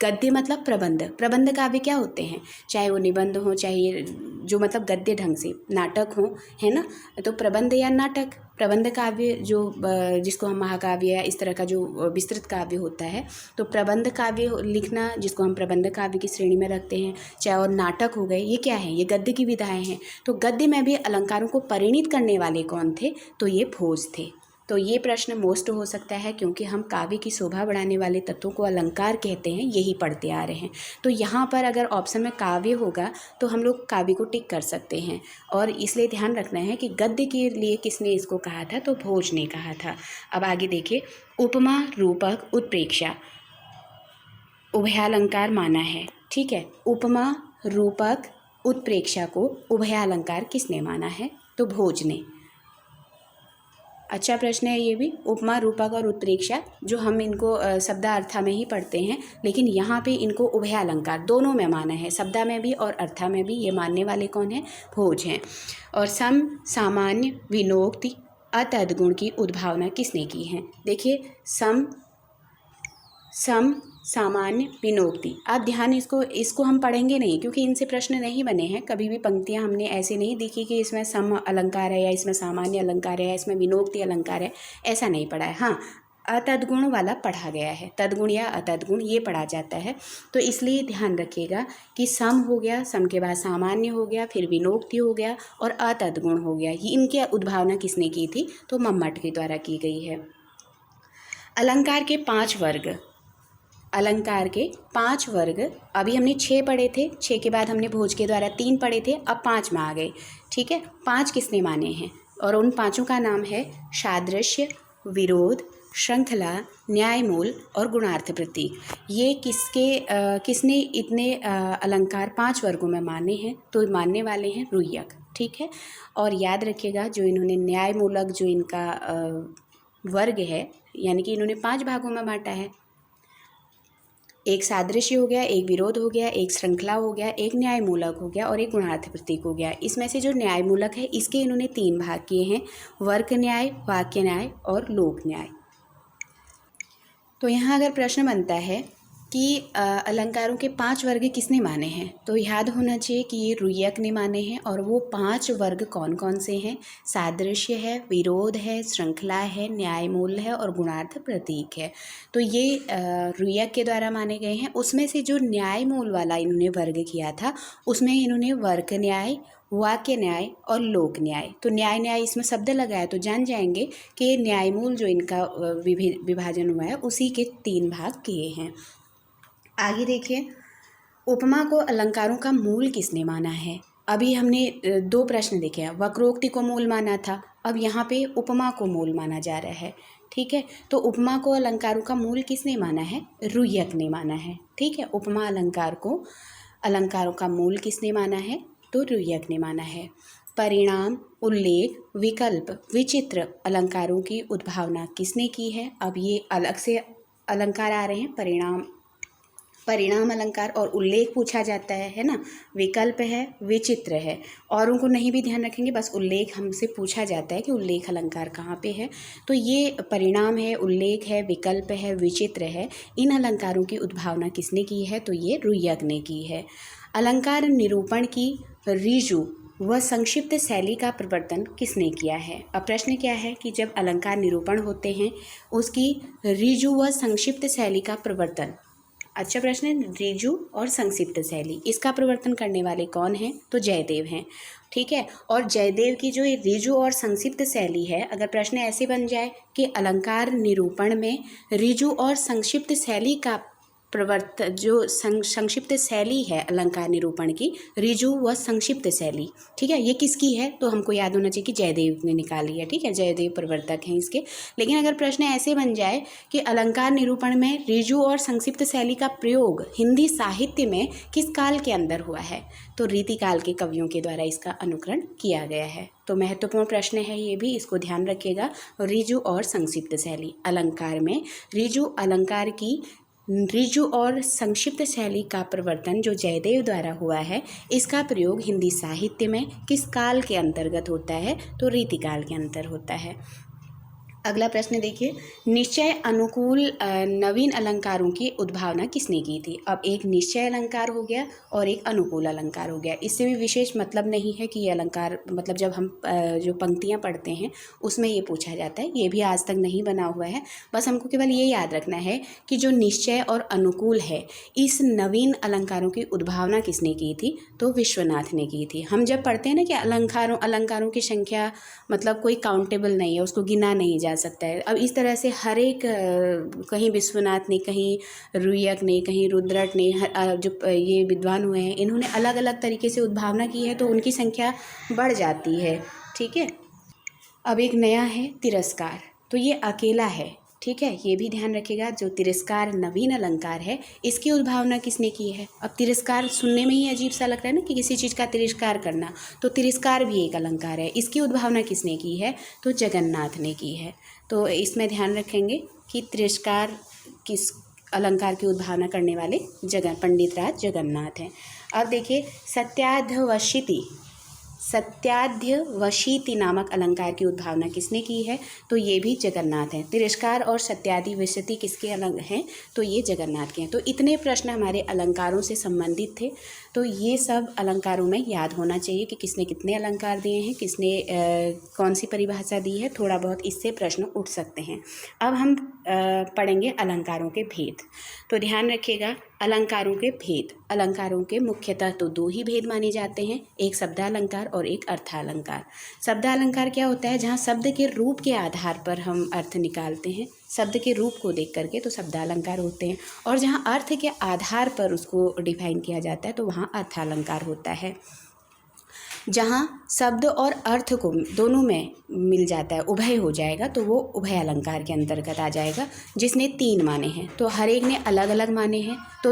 गद्य मतलब प्रबंध। प्रबंध काव्य क्या होते हैं? चाहे वो निबंध हो, चाहे जो मतलब गद्य ढंग से नाटक हो, है ना, तो प्रबंध या नाटक प्रबंध काव्य जो जिसको हम महाकाव्य या इस तरह का जो विस्तृत काव्य होता है, तो प्रबंध काव्य लिखना जिसको हम प्रबंध काव्य की श्रेणी में रखते हैं, चाहे और नाटक हो गए, ये क्या है, ये गद्य की विधाएं हैं। तो गद्य में भी अलंकारों को परिणित करने वाले कौन थे, तो ये भोज थे। तो ये प्रश्न मोस्ट हो सकता है, क्योंकि हम काव्य की शोभा बढ़ाने वाले तत्वों को अलंकार कहते हैं, यही पढ़ते आ रहे हैं। तो यहाँ पर अगर ऑप्शन में काव्य होगा तो हम लोग काव्य को टिक कर सकते हैं, और इसलिए ध्यान रखना है कि गद्य के लिए किसने इसको कहा था, तो भोज ने कहा था। अब आगे देखिए, उपमा, रूपक, उत्प्रेक्षा उभयालंकार माना है। ठीक है, उपमा, रूपक, उत्प्रेक्षा को उभयालंकार किसने माना है, तो भोज ने। अच्छा प्रश्न है ये भी। उपमा, रूपक और उत्प्रेक्षा जो हम इनको शब्दार्था में ही पढ़ते हैं, लेकिन यहाँ पे इनको उभयालंकार दोनों में माना है, शब्दा में भी और अर्था में भी। ये मानने वाले कौन हैं, भोज हैं। और सम, सामान्य, विनोक्ति, अतद्गुण की उद्भावना किसने की है। देखिए, सम, सामान्य, विनोक्ति। आप ध्यान इसको हम पढ़ेंगे नहीं, क्योंकि इनसे प्रश्न नहीं बने हैं कभी भी। पंक्तियां हमने ऐसे नहीं देखी कि इसमें सम अलंकार है या इसमें सामान्य अलंकार है या इसमें विनोक्ति अलंकार है, ऐसा नहीं पढ़ा है। हाँ, अतद्गुण वाला पढ़ा गया है, तद्गुण या अतद्गुण ये पढ़ा जाता है। तो इसलिए ध्यान रखिएगा कि सम हो गया, सम के बाद सामान्य हो गया, फिर विनोक्ति हो गया और अतद्गुण हो गया। ये इनकी उद्भावना किसने की थी, तो मम्मट के द्वारा की गई है। अलंकार के 5 वर्ग, अलंकार के 5 वर्ग, अभी हमने 6 पढ़े थे, 6 के बाद हमने भोज के द्वारा 3 पढ़े थे, अब 5 में आ गए। ठीक है, 5 किसने माने हैं, और उन 5 का नाम है सादृश्य, विरोध, श्रृंखला, न्यायमूल और गुणार्थ प्रतीक। ये किसने इतने अलंकार 5 वर्गों में माने हैं, तो मानने वाले हैं रुय्यक। ठीक है, और याद रखिएगा जो इन्होंने न्यायमूलक जो इनका वर्ग है, यानी कि इन्होंने 5 भागों में बांटा है। एक सादृश्य हो गया, एक विरोध हो गया, एक श्रृंखला हो गया, एक न्यायमूलक हो गया और एक गुणार्थ प्रतीक हो गया। इसमें से जो न्यायमूलक है इसके इन्होंने 3 भाग किए हैं, वर्ग न्याय, वाक्य न्याय और लोक न्याय। तो यहाँ अगर प्रश्न बनता है कि अलंकारों के 5 वर्ग किसने माने हैं, तो याद होना चाहिए कि ये रुय्यक ने माने हैं। और वो 5 वर्ग कौन कौन से हैं, सादृश्य है, विरोध है, श्रृंखला है, न्यायमूल है और गुणार्थ प्रतीक है। तो ये रुय्यक के द्वारा माने गए हैं। उसमें से जो न्यायमूल वाला इन्होंने वर्ग किया था, उसमें इन्होंने वर्ग न्याय, वाक्य न्याय और लोक न्याय, तो न्याय न्याय इसमें शब्द लगाया तो जान जाएंगे कि न्यायमूल जो इनका विभाजन हुआ है उसी के 3 भाग किए हैं। आगे देखिए, उपमा को अलंकारों का मूल किसने माना है। अभी हमने 2 प्रश्न देखे हैं, वक्रोक्ति को मूल माना था, अब यहाँ पे उपमा को मूल माना जा रहा है। ठीक है, तो उपमा को अलंकारों का मूल किसने माना है, रुय्यक ने माना है। ठीक है, उपमा अलंकार को अलंकारों का मूल किसने माना है, तो रुय्यक ने माना है। परिणाम, उल्लेख, विकल्प, विचित्र अलंकारों की उद्भावना किसने की है। अब ये अलग से अलंकार आ रहे हैं, परिणाम अलंकार और उल्लेख पूछा जाता है ना, विकल्प है, विचित्र है, औरों को नहीं भी ध्यान रखेंगे, बस उल्लेख हमसे पूछा जाता है कि उल्लेख अलंकार कहाँ पे है। तो ये परिणाम है, उल्लेख है, विकल्प है, विचित्र है, इन अलंकारों की उद्भावना किसने की है, तो ये रुय्यक ने की है। अलंकार निरूपण की ऋजु व संक्षिप्त शैली का प्रवर्तन किसने किया है। अब प्रश्न क्या है कि जब अलंकार निरूपण होते हैं उसकी ऋजु व संक्षिप्त शैली का प्रवर्तन, अच्छा प्रश्न है, ऋजु और संक्षिप्त शैली, इसका प्रवर्तन करने वाले कौन हैं, तो जयदेव हैं। ठीक है, और जयदेव की जो ये ऋजु और संक्षिप्त शैली है, अगर प्रश्न ऐसे बन जाए कि अलंकार निरूपण में ऋजु और संक्षिप्त शैली का जो संक्षिप्त शैली है अलंकार निरूपण की, ऋजु व संक्षिप्त शैली, ठीक है, ये किसकी है, तो हमको याद होना चाहिए कि जयदेव ने निकाली है। ठीक है, जयदेव प्रवर्तक हैं इसके। लेकिन अगर प्रश्न ऐसे बन जाए कि अलंकार निरूपण में ऋजु और संक्षिप्त शैली का प्रयोग हिंदी साहित्य में किस काल के अंदर हुआ है, तो रीतिकाल के कवियों के द्वारा इसका अनुकरण किया गया है। तो महत्वपूर्ण प्रश्न है ये भी, इसको ध्यान रखिएगा। ऋजु और संक्षिप्त शैली, अलंकार में ऋजु और संक्षिप्त शैली का प्रवर्तन जो जयदेव द्वारा हुआ है, इसका प्रयोग हिंदी साहित्य में किस काल के अंतर्गत होता है, तो रीतिकाल के अंतर होता है। अगला प्रश्न देखिए, निश्चय अनुकूल नवीन अलंकारों की उद्भावना किसने की थी। अब एक निश्चय अलंकार हो गया और एक अनुकूल अलंकार हो गया। इससे भी विशेष मतलब नहीं है कि ये अलंकार, मतलब जब हम जो पंक्तियां पढ़ते हैं उसमें ये पूछा जाता है, ये भी आज तक नहीं बना हुआ है। बस हमको केवल ये याद रखना है कि जो निश्चय और अनुकूल है, इस नवीन अलंकारों की उद्भावना किसने की थी, तो विश्वनाथ ने की थी। हम जब पढ़ते हैं ना कि अलंकारों की संख्या मतलब कोई काउंटेबल नहीं है, उसको गिना नहीं जा सकता है। अब इस तरह से हर एक कहीं विश्वनाथ ने, कहीं रुयक ने, कहीं रुद्रट ने, जो ये विद्वान हुए हैं इन्होंने अलग अलग तरीके से उद्भावना की है, तो उनकी संख्या बढ़ जाती है। ठीक है। अब एक नया है तिरस्कार, तो ये अकेला है। ठीक है, ये भी ध्यान रखिएगा। जो तिरस्कार नवीन अलंकार है, इसकी उद्भावना किसने की है। अब तिरस्कार सुनने में ही अजीब सा लग रहा है ना कि किसी चीज़ का तिरस्कार करना, तो तिरस्कार भी एक अलंकार है। इसकी उद्भावना किसने की है, तो जगन्नाथ ने की है। तो इसमें ध्यान रखेंगे कि तिरस्कार किस अलंकार की उद्भावना करने वाले पंडित राज जगन्नाथ हैं। अब देखिए, सत्याध्यवशीति नामक अलंकार की उद्भावना किसने की है, तो ये भी जगन्नाथ हैं। तिरस्कार और सत्याधिवशति किसके अलग हैं, तो ये जगन्नाथ के हैं। तो इतने प्रश्न हमारे अलंकारों से संबंधित थे। तो ये सब अलंकारों में याद होना चाहिए कि किसने कितने अलंकार दिए हैं, किसने कौन सी परिभाषा दी है। थोड़ा बहुत इससे प्रश्न उठ सकते हैं। अब हम पढ़ेंगे अलंकारों के भेद। तो ध्यान रखिएगा, अलंकारों के भेद, अलंकारों के मुख्यतः तो दो ही भेद माने जाते हैं, एक शब्दालंकार और एक अर्थालंकार। शब्दालंकार क्या होता है, जहाँ शब्द के रूप के आधार पर हम अर्थ निकालते हैं, शब्द के रूप को देख करके तो शब्दालंकार होते हैं। और जहाँ अर्थ के आधार पर उसको डिफाइन किया जाता है तो वहाँ अर्थालंकार होता है। जहाँ शब्द और अर्थ को दोनों में मिल जाता है, उभय हो जाएगा, तो वो उभय अलंकार के अंतर्गत आ जाएगा, जिसने 3 माने हैं। तो हर एक ने अलग अलग माने हैं, तो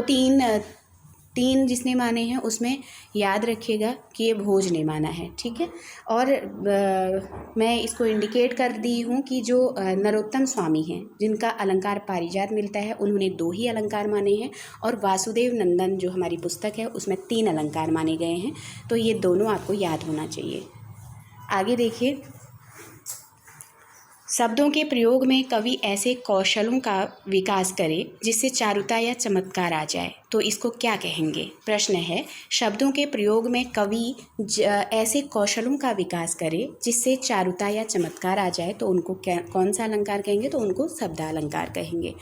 तीन जिसने माने हैं उसमें याद रखिएगा कि ये भोज ने माना है। ठीक है। और मैं इसको इंडिकेट कर दी हूँ कि जो नरोत्तम स्वामी हैं, जिनका अलंकार पारिजात मिलता है, उन्होंने 2 ही अलंकार माने हैं। और वासुदेव नंदन जो हमारी पुस्तक है उसमें 3 अलंकार माने गए हैं। तो ये दोनों आपको याद होना चाहिए। आगे देखिए, शब्दों के प्रयोग में कवि ऐसे कौशलों का विकास करे जिससे चारुता या चमत्कार आ जाए, तो इसको क्या कहेंगे। प्रश्न है, शब्दों के प्रयोग में कवि ऐसे कौशलों का विकास करे जिससे चारुता या चमत्कार आ जाए, तो उनको कौन सा अलंकार कहेंगे, तो उनको शब्दालंकार कहेंगे।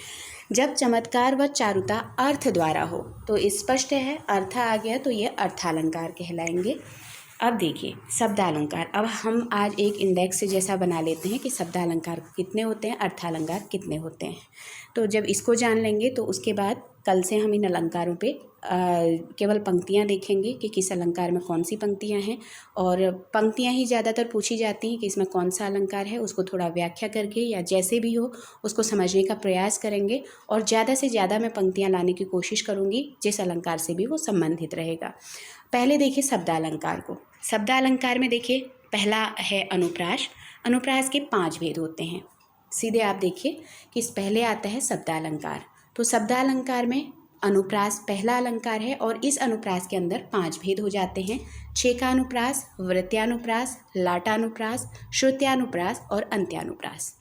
जब चमत्कार व चारुता अर्थ द्वारा हो, तो स्पष्ट है अर्थ आ गया तो ये अर्थालंकार कहलाएंगे। अब देखिए शब्दालंकार, अब हम आज एक इंडेक्स जैसा बना लेते हैं कि शब्दालंकार कितने होते हैं, अर्थालंकार कितने होते हैं। तो जब इसको जान लेंगे तो उसके बाद कल से हम इन अलंकारों पे केवल पंक्तियाँ देखेंगे कि किस अलंकार में कौन सी पंक्तियाँ हैं। और पंक्तियाँ ही ज़्यादातर पूछी जाती हैं कि इसमें कौन सा अलंकार है, उसको थोड़ा व्याख्या करके या जैसे भी हो उसको समझने का प्रयास करेंगे। और ज़्यादा से ज़्यादा मैं पंक्तियाँ लाने की कोशिश करूँगी जिस अलंकार से भी वो संबंधित रहेगा। पहले देखिए शब्दालंकार को। शब्दालंकार में देखिए पहला है अनुप्रास। अनुप्रास के 5 भेद होते हैं। सीधे आप देखिए कि इस पहले आता है शब्दालंकार। तो शब्दालंकार में अनुप्रास पहला अलंकार है और इस अनुप्रास के अंदर 5 भेद हो जाते हैं। छेकानुप्रास, वृत्यानुप्रास, लाटानुप्रास, श्रुत्यानुप्रास और अंत्यानुप्रास।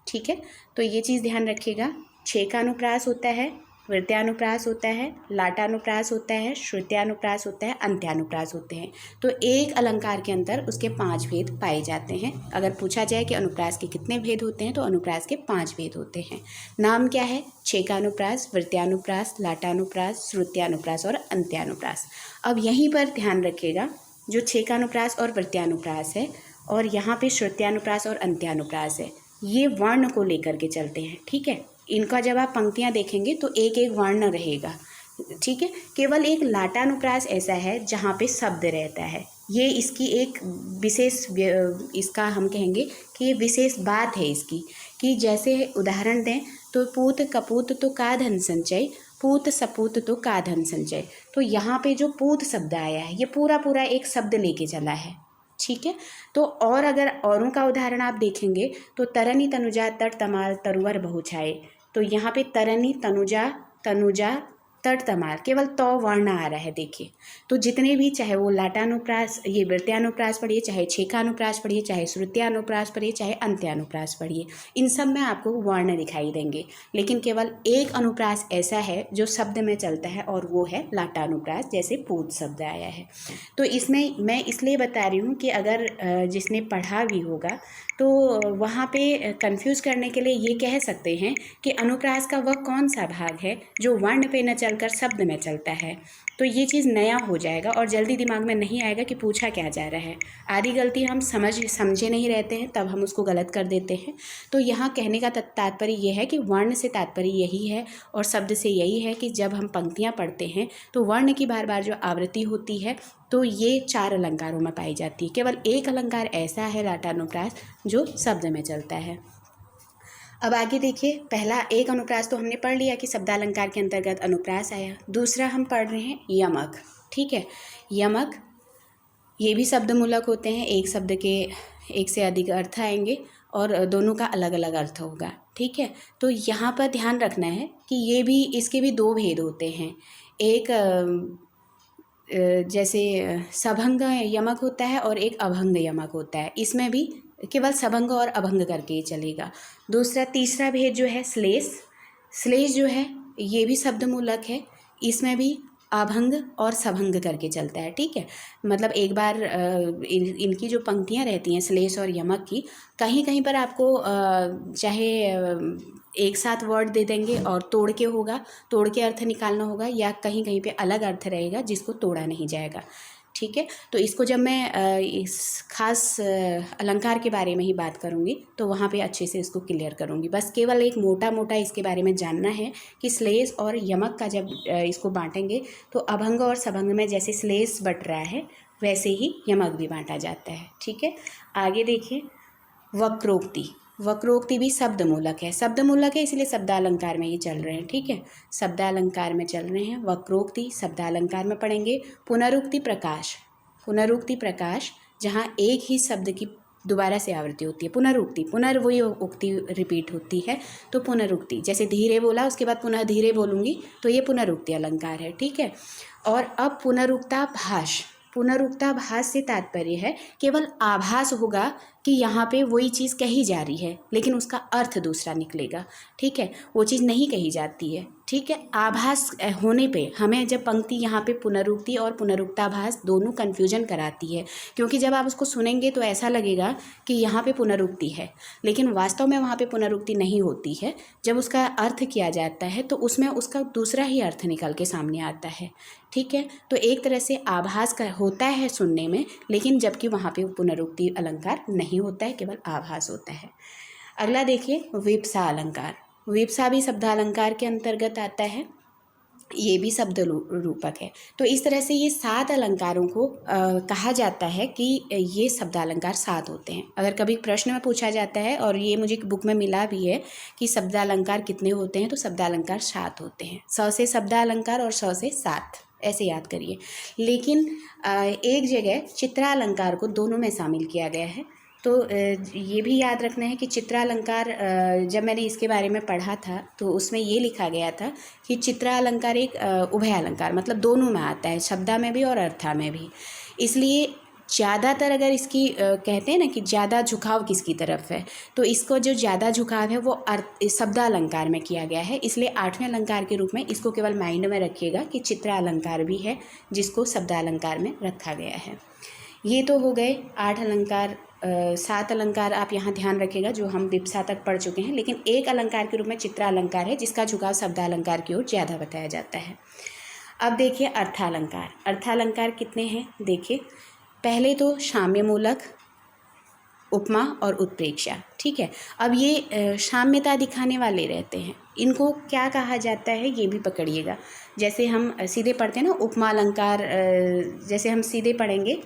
ठीक है, तो ये चीज़ ध्यान रखिएगा। छेकानुप्रास होता है, वृत्यानुप्रास होता है, लाटानुप्रास होता है, श्रुत्यानुप्रास होता है, अंत्यानुप्रास होते हैं। तो एक अलंकार के अंदर उसके 5 भेद पाए जाते हैं। अगर पूछा जाए कि अनुप्रास के कितने भेद होते हैं, तो अनुप्रास के 5 भेद होते हैं। नाम क्या है, छेकानुप्रास, वृत्यानुप्रास, लाटानुप्रास, श्रुत्यानुप्रास और अंत्यानुप्रास। अब यहीं पर ध्यान रखिएगा, जो छेकानुप्रास और वृत्यानुप्रास है और यहाँ पे श्रुत्यानुप्रास और अंत्यानुप्रास है, ये वर्ण को लेकर के चलते हैं। ठीक है, इनका जब आप पंक्तियाँ देखेंगे तो एक एक वर्ण रहेगा। ठीक है, केवल एक लाटानुप्रास ऐसा है जहाँ पे शब्द रहता है। ये इसकी एक विशेष, इसका हम कहेंगे कि ये विशेष बात है इसकी, कि जैसे उदाहरण दें तो पूत कपूत तो का धन संचय, पूत सपूत तो का धन संचय। तो यहाँ पे जो पूत शब्द आया है ये पूरा पूरा एक शब्द लेके चला है। ठीक है, तो और अगर औरों का उदाहरण आप देखेंगे तो तरनी तनुजा तट तमाल तरुवर बहु छाए, तो यहाँ पे तरनी तनुजा, तनुजा तर्तमार, केवल तो वर्ण आ रहा है। देखिए, तो जितने भी, चाहे वो लाटानुप्रास, ये वृत्यानुप्रास पढ़िए, चाहे छेकानुप्रास पढ़िए, चाहे श्रुत्यानुप्रास पढ़िए, चाहे अंत्यानुप्रास पढ़िए, इन सब में आपको वर्ण दिखाई देंगे। लेकिन केवल एक अनुप्रास ऐसा है जो शब्द में चलता है, और वो है लाटानुप्रास, जैसे पूत शब्द आया है। तो इसमें मैं इसलिए बता रही हूँ कि अगर जिसने पढ़ा भी होगा तो वहाँ पे कंफ्यूज करने के लिए ये कह सकते हैं कि अनुप्रास का वह कौन सा भाग है जो वर्ण पे न चलकर शब्द में चलता है। तो ये चीज़ नया हो जाएगा और जल्दी दिमाग में नहीं आएगा कि पूछा क्या जा रहा है। आधी गलती हम समझे नहीं रहते हैं, तब हम उसको गलत कर देते हैं। तो यहाँ कहने का तात्पर्य ये है कि वर्ण से तात्पर्य यही है और शब्द से यही है कि जब हम पंक्तियाँ पढ़ते हैं तो वर्ण की बार बार जो आवृत्ति होती है तो ये 4 अलंकारों में पाई जाती है। केवल एक अलंकार ऐसा है लाटानुप्रास जो शब्द में चलता है। अब आगे देखिए, पहला एक अनुप्रास तो हमने पढ़ लिया कि शब्दालंकार के अंतर्गत अनुप्रास आया। दूसरा हम पढ़ रहे हैं यमक। ठीक है, यमक ये भी शब्दमूलक होते हैं। एक शब्द के एक से अधिक अर्थ आएंगे और दोनों का अलग अलग अर्थ होगा। ठीक है, तो यहाँ पर ध्यान रखना है कि ये भी, इसके भी 2 भेद होते हैं। एक जैसे सभंग यमक होता है और एक अभंग यमक होता है। इसमें भी केवल सभंग और अभंग करके ही चलेगा। तीसरा भेद जो है श्लेष जो है ये भी शब्दमूलक है। इसमें भी अभंग और सभंग करके चलता है। ठीक है, मतलब एक बार इनकी जो पंक्तियाँ रहती हैं श्लेष और यमक की, कहीं कहीं पर आपको चाहे एक साथ वर्ड दे देंगे और तोड़ के होगा, तोड़ के अर्थ निकालना होगा, या कहीं कहीं पे अलग अर्थ रहेगा जिसको तोड़ा नहीं जाएगा। ठीक है, तो इसको जब मैं इस खास अलंकार के बारे में ही बात करूँगी तो वहाँ पे अच्छे से इसको क्लियर करूँगी। बस केवल एक मोटा मोटा इसके बारे में जानना है कि श्लेष और यमक का जब इसको बांटेंगे तो अभंग और सभंग में जैसे श्लेष बट रहा है वैसे ही यमक भी बांटा जाता है। ठीक है, आगे देखिए, वक्रोक्ति भी शब्दमूलक है इसलिए शब्दालंकार में ये चल रहे हैं। ठीक है, शब्दालंकार में चल रहे हैं। वक्रोक्ति शब्दालंकार में पढ़ेंगे। पुनरुक्ति प्रकाश जहाँ एक ही शब्द की दोबारा से आवृत्ति होती है। वही उक्ति रिपीट होती है, तो पुनरुक्ति, जैसे धीरे बोला उसके बाद पुनः धीरे बोलूँगी तो ये पुनरुक्ति अलंकार है। ठीक है, और अब पुनरुक्ताभास से तात्पर्य है केवल आभास होगा कि यहाँ पे वही चीज़ कही जा रही है लेकिन उसका अर्थ दूसरा निकलेगा। ठीक है, वो चीज़ नहीं कही जाती है। ठीक है, आभास होने पे हमें जब पंक्ति यहाँ पे पुनरुक्ति और पुनरुक्ताभास दोनों कन्फ्यूजन कराती है, क्योंकि जब आप उसको सुनेंगे तो ऐसा लगेगा कि यहाँ पे पुनरुक्ति है लेकिन वास्तव में वहाँ पे पुनरुक्ति नहीं होती है। जब उसका अर्थ किया जाता है तो उसमें उसका दूसरा ही अर्थ निकल के सामने आता है। ठीक है, तो एक तरह से आभास का होता है सुनने में, लेकिन जबकि वहाँ पे पुनरुक्ति अलंकार नहीं होता है, केवल आभास होता है। अगला देखिए, विप्सा अलंकार। विप्सा भी शब्दालंकार के अंतर्गत आता है, ये भी शब्द रूपक है। तो इस तरह से ये 7 अलंकारों को कहा जाता है कि ये शब्दालंकार 7 होते हैं। अगर कभी प्रश्न में पूछा जाता है, और ये मुझे बुक में मिला भी है कि शब्दालंकार कितने होते हैं, तो शब्दालंकार 7 होते हैं। 100 से शब्दालंकार और 100 से 7, ऐसे याद करिए। लेकिन एक जगह चित्रालंकार को दोनों में शामिल किया गया है। तो ये भी याद रखना है कि चित्रालंकार, जब मैंने इसके बारे में पढ़ा था तो उसमें ये लिखा गया था कि चित्रालंकार एक उभय अलंकार, मतलब दोनों में आता है, शब्दा में भी और अर्था में भी। इसलिए ज़्यादातर अगर इसकी कहते हैं ना कि ज़्यादा झुकाव किसकी तरफ है, तो इसको जो ज़्यादा झुकाव है वो शब्दालंकार में किया गया है। इसलिए 8वें अलंकार के रूप में इसको केवल माइंड में रखिएगा कि चित्रालंकार भी है जिसको शब्दालंकार में रखा गया है। ये तो हो गए 8 अलंकार। 7 अलंकार आप यहाँ ध्यान रखिएगा जो हम विप्सा तक पढ़ चुके हैं, लेकिन एक अलंकार के रूप में चित्रालंकार है जिसका झुकाव शब्दालंकार की ओर ज़्यादा बताया जाता है। अब देखिए अर्थालंकार। अर्थालंकार कितने हैं देखिए, पहले तो साम्य मूलक, उपमा और उत्प्रेक्षा। ठीक है, अब ये साम्यता दिखाने वाले रहते हैं। इनको क्या कहा जाता है ये भी पकड़िएगा। जैसे हम सीधे पढ़ते हैं ना उपमा अलंकार, जैसे हम सीधे पढ़ेंगे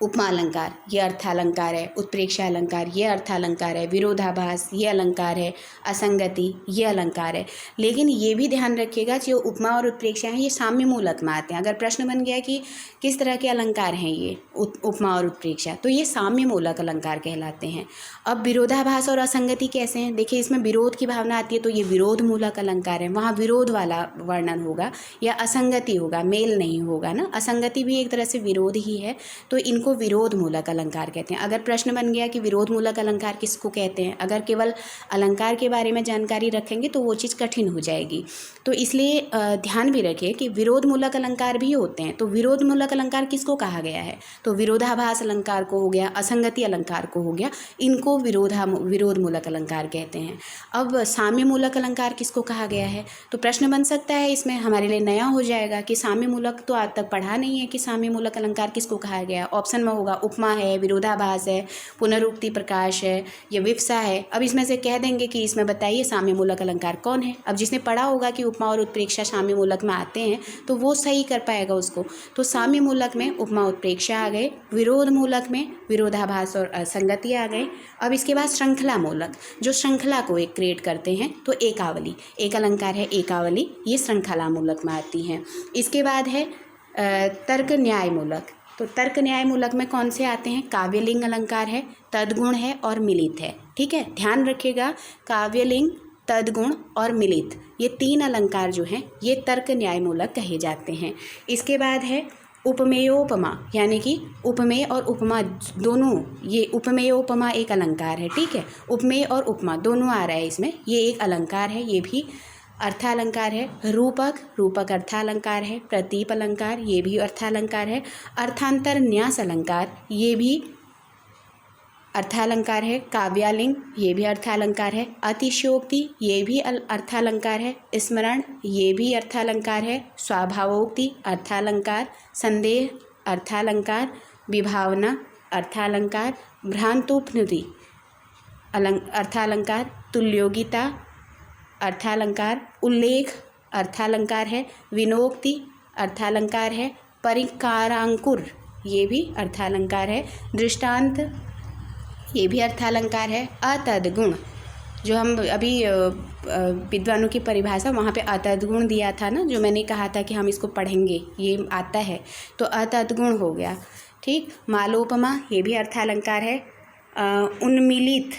उपमा अलंकार ये अर्थालंकार है, उत्प्रेक्षा अलंकार ये अर्थालंकार है, विरोधाभास ये अलंकार है, असंगति ये अलंकार है। लेकिन ये भी ध्यान रखिएगा जो उपमा और उत्प्रेक्षा हैं ये साम्य मूलक में आते हैं। अगर प्रश्न बन गया कि किस तरह के अलंकार हैं ये उपमा और उत्प्रेक्षा, तो ये साम्य मूलक अलंकार कहलाते हैं। अब विरोधाभास और असंगति कैसे हैं? देखिए इसमें विरोध की भावना आती है तो ये विरोध मूलक अलंकार है, वहाँ विरोध वाला वर्णन होगा, या असंगति होगा, मेल नहीं होगा ना। असंगति भी एक तरह से विरोध ही है, तो इनको विरोध मूलक अलंकार कहते हैं। अगर प्रश्न बन गया कि विरोध मूलक अलंकार किसको कहते हैं, अगर केवल अलंकार के बारे में जानकारी रखेंगे तो वो चीज़ कठिन हो जाएगी। तो इसलिए ध्यान भी रखिए कि विरोध मूलक अलंकार भी होते हैं। तो विरोध मूलक अलंकार किसको कहा गया है? तो विरोधाभास अलंकार को हो गया, असंगति अलंकार को हो गया, इनको विरोध मूलक अलंकार कहते हैं। अब साम्य मूलक अलंकार किसको कहा गया है? तो प्रश्न बन सकता है इसमें हमारे लिए नया हो जाएगा कि साम्य मूलक तो आज तक पढ़ा नहीं है कि साम्य मूलक अलंकार किसको कहा गया। ऑप्शन में होगा उपमा है, विरोधाभास है, पुनरुक्ति प्रकाश है, या विवसा है। अब इसमें से कह देंगे कि इसमें बताइए साम्य मूलक अलंकार कौन है। अब जिसने पढ़ा होगा कि उपमा और उत्प्रेक्षा साम्य मूलक में आते हैं तो वो सही कर पाएगा उसको। तो साम्य मूलक में उपमा उत्प्रेक्षा आ गए, विरोध मूलक में विरोधाभास और असंगति आ गए। अब इसके बाद श्रृंखला मूलक, जो श्रृंखला को एक क्रिएट करते हैं, तो एकावली, एक अलंकार है एकावली, ये श्रृंखला मूलक में आती हैं। इसके बाद है तर्क न्याय मूलक। तो तर्क न्याय मूलक में कौन से आते हैं? काव्यलिंग अलंकार है, तद्गुण है और मिलित है। ठीक है, ध्यान रखिएगा, काव्यलिंग, तद्गुण और मिलित, ये तीन अलंकार जो हैं ये तर्क न्याय मूलक कहे जाते हैं। इसके बाद है उपमेयोपमा, यानी कि उपमेय और उपमा दोनों, ये उपमेयोपमा एक अलंकार है। ठीक है, उपमेय और उपमा दोनों आ रहा है इसमें, ये एक अलंकार है, ये भी अर्थालंकार है। रूपक, रूपक अर्थालंकार है। प्रतीप अलंकार, ये भी अर्थालंकार है। अर्थांतर न्यास अलंकार, ये भी अर्थालंकार है। काव्यालिंग, ये भी अर्थालंकार है। अतिशयोक्ति, ये भी अर्थालंकार है। स्मरण, ये भी अर्थालंकार है। स्वाभावोक्ति अर्थालंकार। संदेह अर्थालंकार। विभावना अर्थालंकार। भ्रांतोपनुति अर्थालंकार। तुल्योगिता अर्थालंकार। उल्लेख अर्थालंकार है। विनोक्ति अर्थालंकार है। परिकारांकुर, ये भी अर्थालंकार है। दृष्टांत, ये भी अर्थालंकार है। अतद्गुण, जो हम अभी विद्वानों की परिभाषा वहाँ पे अतद्गुण दिया था ना, जो मैंने कहा था कि हम इसको पढ़ेंगे, ये आता है, तो अतद्गुण हो गया। ठीक, मालोपमा, ये भी अर्थालंकार है। उन्मीलित,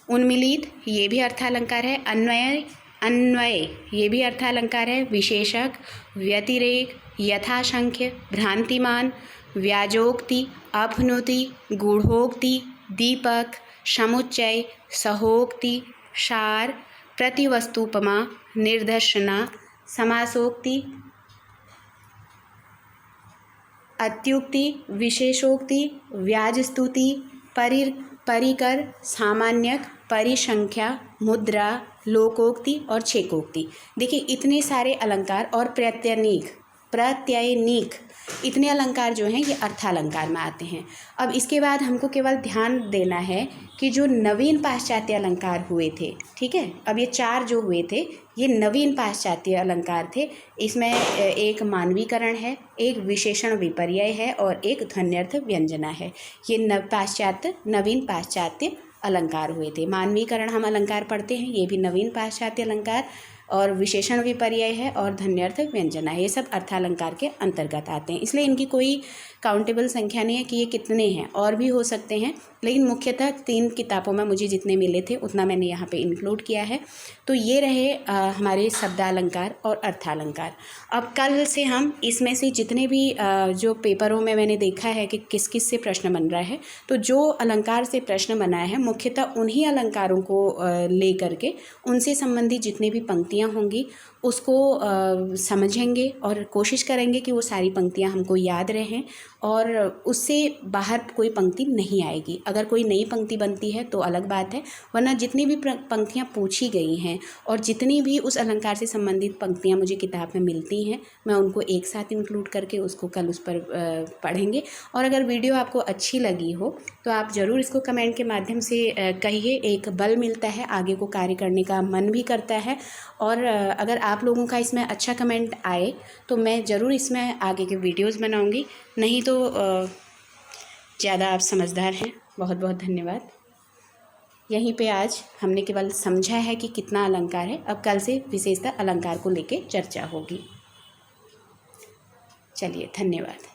उन्मीलित ये भी अर्थालंकार है। अन्वय, अन्वय ये भी अर्थालंकार है। विशेषक, व्यतिरेक, यथासंख्य, भ्रांतिमान, व्याजोक्ति, अपनुति, गूढ़ोक्ति, दीपक, समुच्चय, सहोक्ति, सार, प्रतिवस्तुपमा, निर्दर्शना, समासोक्ति, अत्युक्ति, विशेषोक्ति, व्याजस्तुति, परिकर, सामान्यक, परिसंख्या, मुद्रा, लोकोक्ति और छेकोक्ति। देखिए इतने सारे अलंकार और प्रत्ययनीक इतने अलंकार जो हैं ये अर्थालंकार में आते हैं। अब इसके बाद हमको केवल ध्यान देना है कि जो नवीन पाश्चात्य अलंकार हुए थे, ठीक है, अब ये चार जो हुए थे ये नवीन पाश्चात्य अलंकार थे। इसमें एक मानवीकरण है, एक विशेषण विपर्यय है और एक ध्वन्यर्थ व्यंजना है। ये नवीन पाश्चात्य अलंकार हुए थे। मानवीकरण हम अलंकार पढ़ते हैं, ये भी नवीन पाश्चात्य अलंकार, और विशेषण विपर्यय है और ध्वन्यर्थ व्यंजना है, ये सब अर्थालंकार के अंतर्गत आते हैं। इसलिए इनकी कोई काउंटेबल संख्या नहीं है कि ये कितने हैं, और भी हो सकते हैं, लेकिन मुख्यतः 3 किताबों में मुझे जितने मिले थे उतना मैंने यहाँ पे इंक्लूड किया है। तो ये रहे हमारे शब्दालंकार और अर्थालंकार। अब कल से हम इसमें से जितने भी जो पेपरों में मैंने देखा है कि किस किस से प्रश्न बन रहा है, तो जो अलंकार से प्रश्न बनाया है मुख्यतः उन्हीं अलंकारों को ले करके उनसे संबंधित जितनी भी पंक्तियाँ होंगी उसको समझेंगे और कोशिश करेंगे कि वो सारी पंक्तियाँ हमको याद रहें और उससे बाहर कोई पंक्ति नहीं आएगी। अगर कोई नई पंक्ति बनती है तो अलग बात है, वरना जितनी भी पंक्तियाँ पूछी गई हैं और जितनी भी उस अलंकार से संबंधित पंक्तियाँ मुझे किताब में मिलती हैं, मैं उनको एक साथ इंक्लूड करके उसको कल उस पर पढ़ेंगे। और अगर वीडियो आपको अच्छी लगी हो तो आप ज़रूर इसको कमेंट के माध्यम से कहिए। एक बल मिलता है, आगे को कार्य करने का मन भी करता है। और अगर आप लोगों का इसमें अच्छा कमेंट आए तो मैं ज़रूर इसमें आगे के वीडियोज़ बनाऊँगी। नहीं तो ज़्यादा आप समझदार हैं। बहुत बहुत धन्यवाद। यहीं पे आज हमने केवल समझा है कि कितना अलंकार है। अब कल से विशेषतः अलंकार को लेके चर्चा होगी। चलिए, धन्यवाद।